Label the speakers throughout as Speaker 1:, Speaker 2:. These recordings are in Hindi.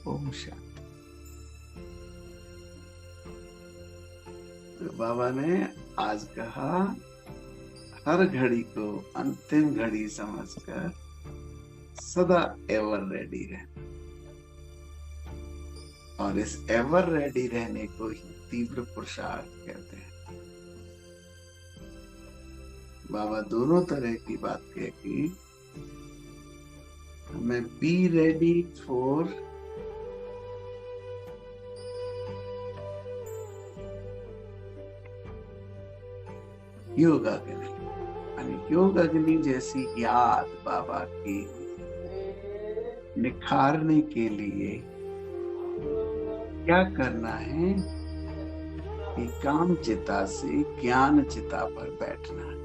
Speaker 1: ओम शांति। तो बाबा ने आज कहा, हर घड़ी को अंतिम घड़ी समझकर सदा एवर रेडी रहना, और इस एवर रेडी रहने को ही तीव्र पुरुषार्थ कहते हैं। बाबा दोनों तरह की बात कह की, हमें बी रेडी फॉर योग अग्नि, यानी योग अग्नि जैसी याद बाबा की निखारने के लिए क्या करना है कि काम चिता से ज्ञान चिता पर बैठना है।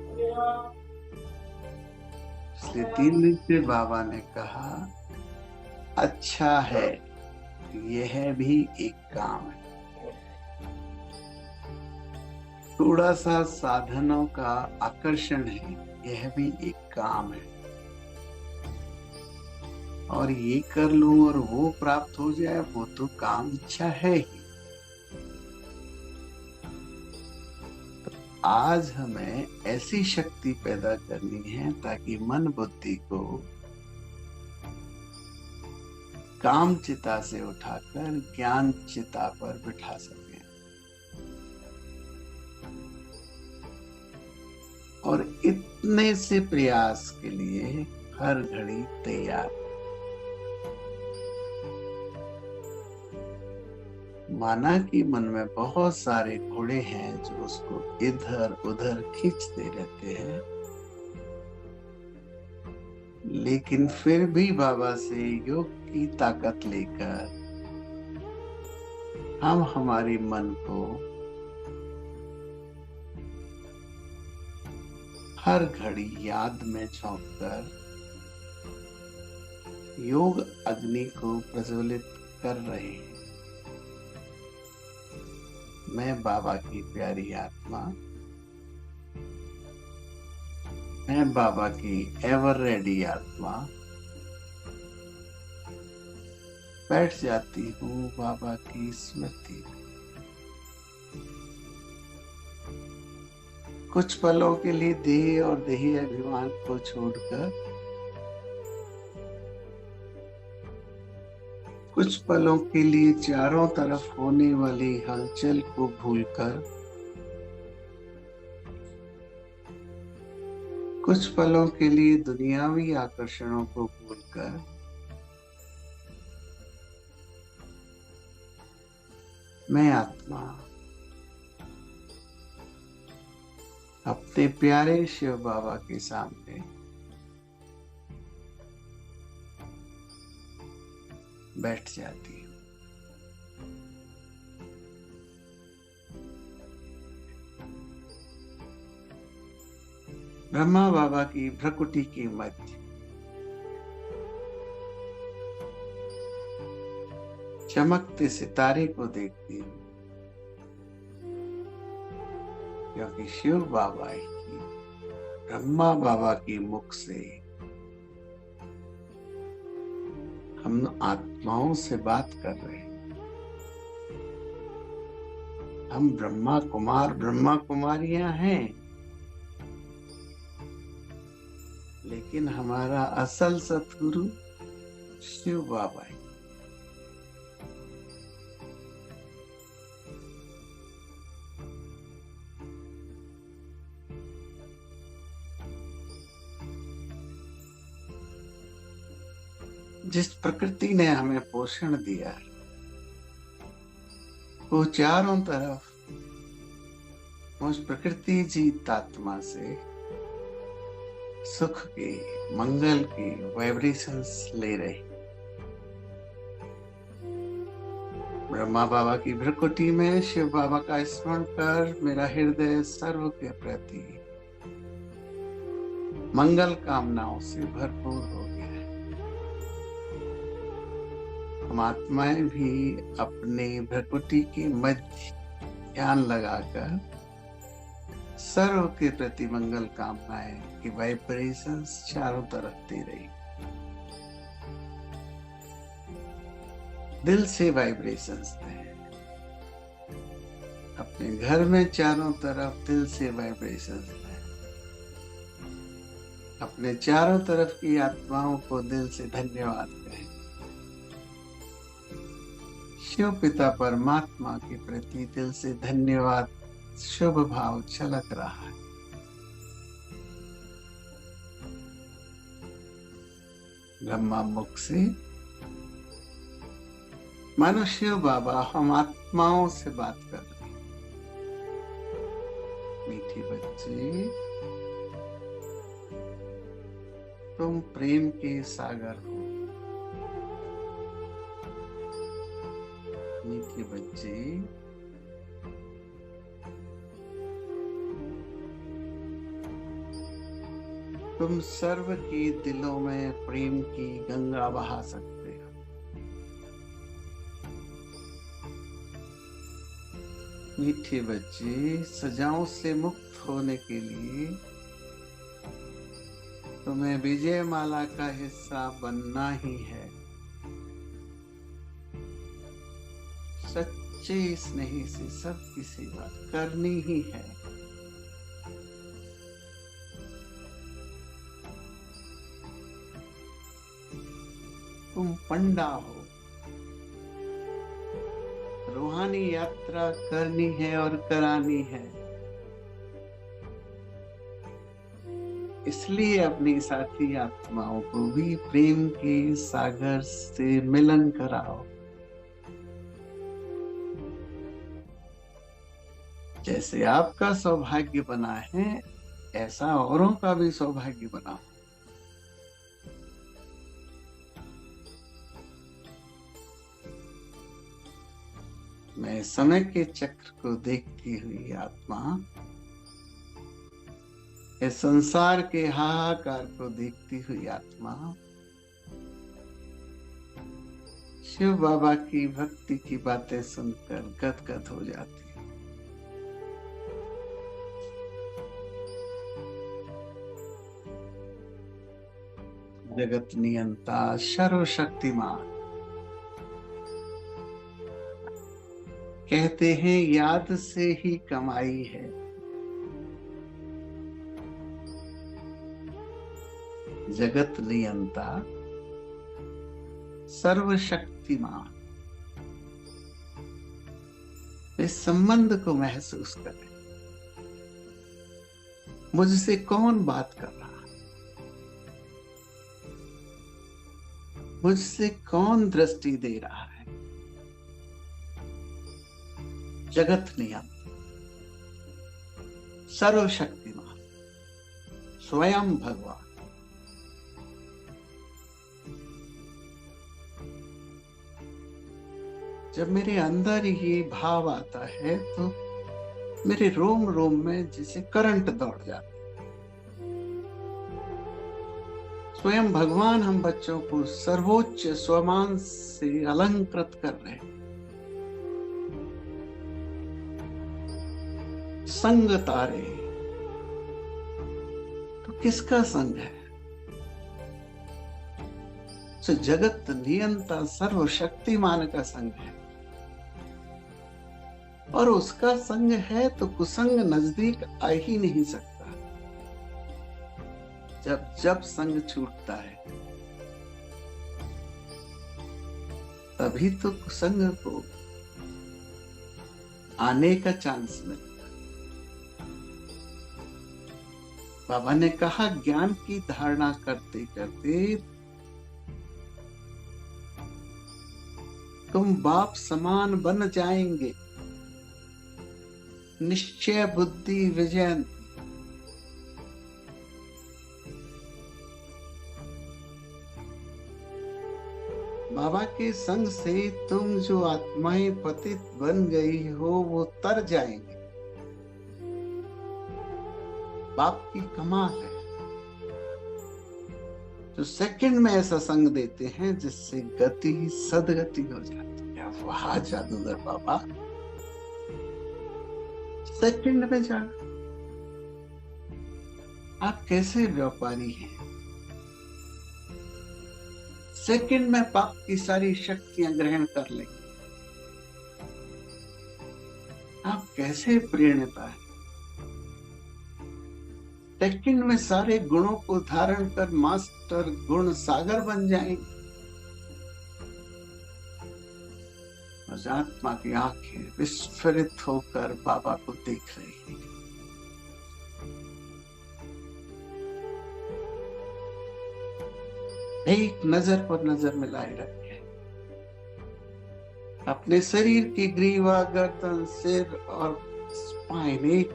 Speaker 1: इसलिए 3 दिन से बाबा ने कहा, अच्छा है यह भी एक काम है। थोड़ा सा साधनों का आकर्षण है, यह भी एक काम है। और ये कर लूं और वो प्राप्त हो जाए, वो तो काम इच्छा है ही। तो आज हमें ऐसी शक्ति पैदा करनी है ताकि मन बुद्धि को काम चिता से उठाकर ज्ञान चिता पर बिठा सके, और इतने से प्रयास के लिए हर घड़ी तैयार। माना कि मन में बहुत सारे घोड़े हैं जो उसको इधर उधर खींचते रहते हैं, लेकिन फिर भी बाबा से योग की ताकत लेकर हम हमारे मन को हर घड़ी याद में झोंककर योग अग्नि को प्रज्वलित कर रहे हैं। मैं बाबा की प्यारी आत्मा, मैं बाबा की एवर रेडी आत्मा बैठ जाती हूँ बाबा की स्मृति में। कुछ पलों के लिए देह और देही अभिमान को छोड़कर, कुछ पलों के लिए चारों तरफ होने वाली हलचल को भूलकर, कुछ पलों के लिए दुनियावी आकर्षणों को भूलकर मैं आत्मा अपने प्यारे शिव बाबा के सामने बैठ जाती हूँ। ब्रह्मा बाबा की भ्रकुटी के मध्य चमकते सितारे को देखती हूँ, क्योंकि शिव बाबा ही ब्रह्मा बाबा के मुख से हम आत्माओं से बात कर रहे हैं। हम ब्रह्मा कुमार ब्रह्मा कुमारियां हैं, लेकिन हमारा असल सतगुरु शिव बाबा है। जिस प्रकृति ने हमें पोषण दिया है, वो चारों तरफ उस प्रकृति जीत आत्मा से सुख के, मंगल के वाइब्रेशंस ले रहे। ब्रह्मा बाबा की भ्रकुटी में शिव बाबा का स्मरण कर मेरा हृदय सर्व के प्रति मंगल कामनाओं से भरपूर हो गया है। हम आत्माएं भी अपने भ्रकुटी के मध्य ध्यान लगाकर सर्व के प्रति मंगल कामनाएं की वाइब्रेशंस चारों तरफ दे रही। दिल से वाइब्रेशंस दें। अपने घर में चारों तरफ दिल से वाइब्रेशंस दें। अपने चारों तरफ की आत्माओं को दिल से धन्यवाद कहें। शिव पिता परमात्मा के प्रति दिल से धन्यवाद, शुभ भाव छलक रहा है। ब्रह्मा मुख से मानो शिव बाबा हम आत्माओं से बात कर रहे हैं। मीठी बच्चे, तुम प्रेम के सागर हो। मीठे बच्चे, तुम सर्व के दिलों में प्रेम की गंगा बहा सकते हो। मीठे बच्चे, सजाओं से मुक्त होने के लिए तुम्हें विजय माला का हिस्सा बनना ही है। सच्चे स्नेही से सबकी सेवा करनी ही है। तुम पंडा हो, रूहानी यात्रा करनी है और करानी है। इसलिए अपनी साथी आत्माओं को भी प्रेम के सागर से मिलन कराओ। जैसे आपका सौभाग्य बना है, ऐसा औरों का भी सौभाग्य बनाओ। मैं समय के चक्र को देखती हुई आत्मा, इस संसार के हाहाकार को देखती हुई आत्मा, शिव बाबा की भक्ति की बातें सुनकर गदगद हो जाती है। जगत नियंता सर्वशक्तिमान कहते हैं याद से ही कमाई है। जगत नियंता सर्वशक्तिमान, इस संबंध को महसूस करें। मुझसे कौन बात कर रहा है, मुझसे कौन दृष्टि दे रहा है। जगत नियंता सर्वशक्तिमान स्वयं भगवान। जब मेरे अंदर ये भाव आता है तो मेरे रोम रोम में जैसे करंट दौड़ जाता है। स्वयं भगवान हम बच्चों को सर्वोच्च स्वमान से अलंकृत कर रहे हैं। संग तारे, तो किसका संग है? तो जगत नियंता सर्वशक्तिमान का संग है। और उसका संग है तो कुसंग नजदीक आ ही नहीं सकता। जब जब संग छूटता है तभी तो कुसंग को आने का चांस मिलता। बाबा ने कहा ज्ञान की धारणा करते करते तुम बाप समान बन जाएंगे। निश्चय बुद्धि विजयन। बाबा के संग से तुम जो आत्माएं पतित बन गई हो वो तर जाएंगे। बाप की कमाल है जो सेकंड में ऐसा संग देते हैं जिससे गति सदगति हो जाती है। वाह जादूगर बाबा, सेकंड में जाना। आप कैसे व्यापारी हैं? सेकंड में पाप की सारी शक्तियां ग्रहण कर लेंगे। आप कैसे प्रेरणता है? सेकंड में सारे गुणों को धारण कर मास्टर गुण सागर बन जाएंगे। आत्मा की आंखें विस्फोरित होकर बाबा को देख रही हैं। एक नजर पर नजर मिलाए रखे, अपने शरीर की ग्रीवा, गर्दन, सिर और स्पाइन एक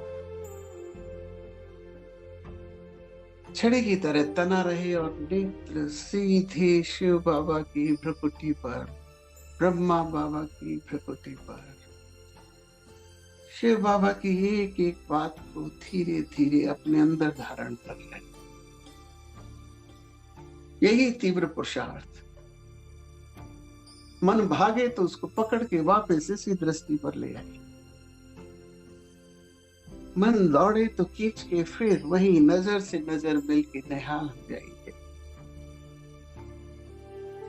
Speaker 1: छड़ी की तरह तना रहे और नेत्र सीधे शिव बाबा की भ्रुकुटी पर, ब्रह्मा बाबा की भ्रुकुटी पर। शिव बाबा की एक एक बात को धीरे धीरे अपने अंदर धारण कर ले। यही तीव्र पुरुषार्थ। मन भागे तो उसको पकड़ के वापस इसी दृष्टि पर ले आए। मन दौड़े तो खींच के फिर वही नजर से नजर मिल के निहाल हो जाएंगे।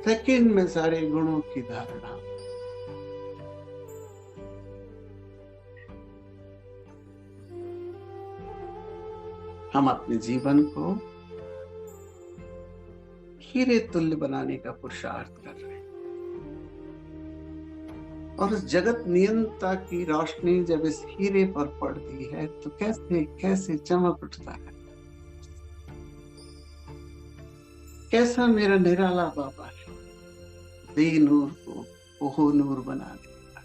Speaker 1: सेकंड में सारे गुणों की धारणा। हम अपने जीवन को हीरे तुल्य बनाने का पुरुषार्थ कर रहे हैं, और उस जगत नियंता की रोशनी जब इस हीरे पर पड़ती है तो कैसे कैसे चमक उठता है। कैसा मेरा निराला बाबा है, बेनूर को ओहो नूर बना देता।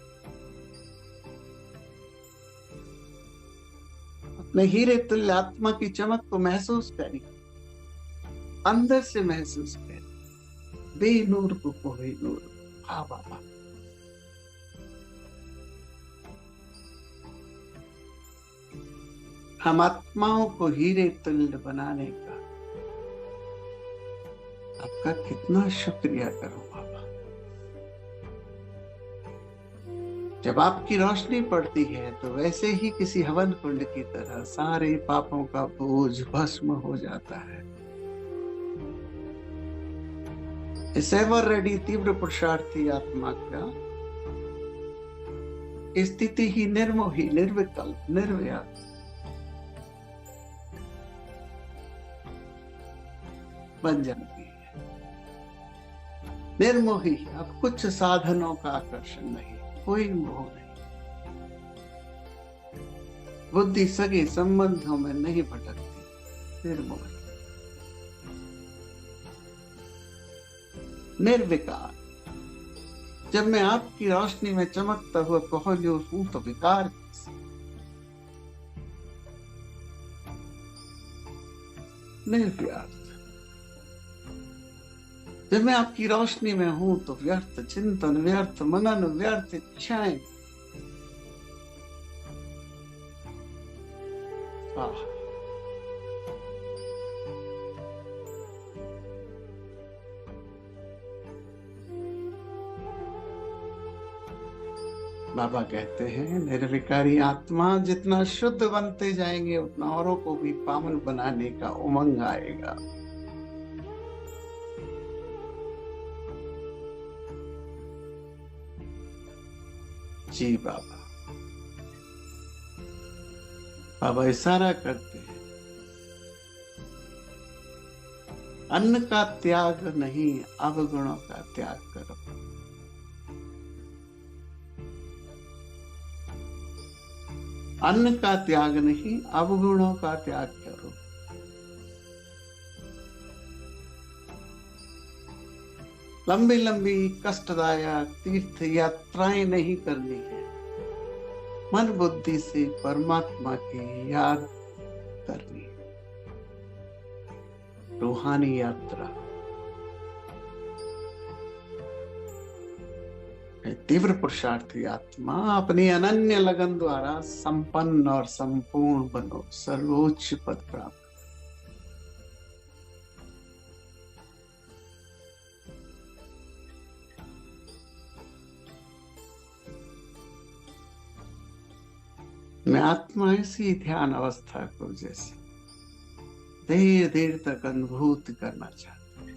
Speaker 1: अपने हीरे तुल्य आत्मा की चमक को महसूस करिए, अंदर से महसूस करिए। बेनूर को ओहे नूर। हाँ बाबा, हम आत्माओं को हीरे तुल्य बनाने का आपका कितना शुक्रिया करूं बाबा। जब आपकी रोशनी पड़ती है तो वैसे ही किसी हवन कुंड की तरह सारे पापों का बोझ भस्म हो जाता है। इस एवर रेडी तीव्र पुरुषार्थी आत्मा का स्थिति ही निर्मोही, निर्विकल्प, निर्व्याप्त बन जाती है। निर्मोही, अब कुछ साधनों का आकर्षण नहीं, कोई मोह नहीं। बुद्धि सगे संबंधों में नहीं भटकती, निर्मोही, निर्विकार। जब मैं आपकी रोशनी में चमकता हुआ कोहनूर हूं तो विकार निर्व्यर्थ। जब मैं आपकी रोशनी में हूं तो व्यर्थ चिंतन, व्यर्थ मनन, व्यर्थ इच्छाएं। बाबा कहते हैं निर्विकारी आत्मा जितना शुद्ध बनते जाएंगे उतना औरों को भी पावन बनाने का उमंग आएगा। जी बाबा। बाबा इशारा करते हैं, अन्न का त्याग नहीं, अवगुणों का त्याग करो। अन्न का त्याग नहीं, अवगुणों का त्याग करो। लंबी लंबी कष्टदायक तीर्थ यात्राएं नहीं करनी है, मन बुद्धि से परमात्मा की याद करनी है। रूहानी यात्रा तीव्र पुरुषार्थी आत्मा अपनी अनन्य लगन द्वारा संपन्न और संपूर्ण बनो, सर्वोच्च पद प्राप्त। मैं आत्मा इसी ध्यान अवस्था को जैसे देर देर तक अनुभूत करना चाहता हूं।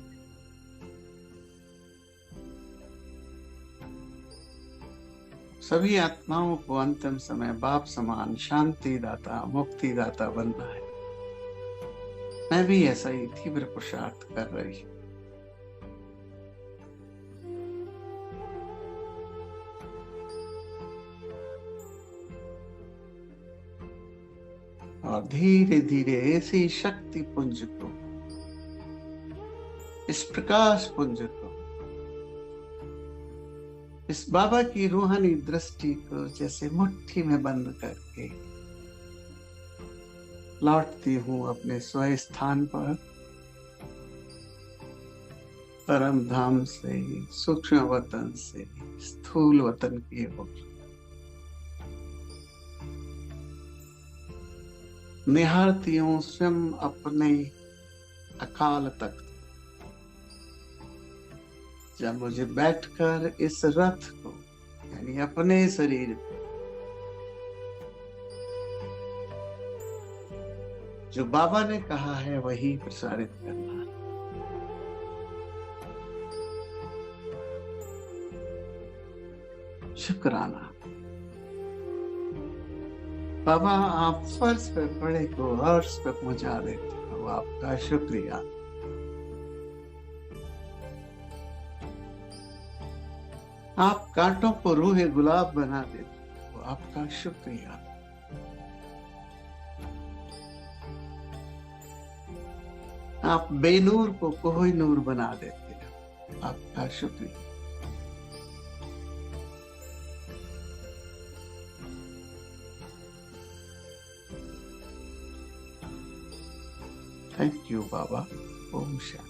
Speaker 1: सभी आत्माओं को अंतिम समय बाप समान शांति दाता मुक्ति दाता बनना है। मैं भी ऐसा ही तीव्र पुरुषार्थ कर रही हूँ। और धीरे धीरे ऐसी शक्ति पुंज को, इस प्रकाश पुंज को, इस बाबा की रूहानी दृष्टि को जैसे मुट्ठी में बंद करके लौटती हूँ अपने स्व स्थान पर, परम धाम से, सूक्ष्म वतन से स्थूल वतन की ओर। निहारती हूँ स्वयं अपने अकाल तख्त, जब मुझे बैठकर इस रथ को यानी अपने शरीर पे जो बाबा ने कहा है वही प्रसारित करना है। शुक्राना बाबा, आप फर्श पे पड़े को अर्श पे पहुंचा देते हो, आपका शुक्रिया। आप कांटों को रूहे गुलाब बना देते हो, आपका शुक्रिया। आप बेनूर को कोहिनूर बना देते हो, आपका शुक्रिया। थैंक यू बाबा। ओम शांति।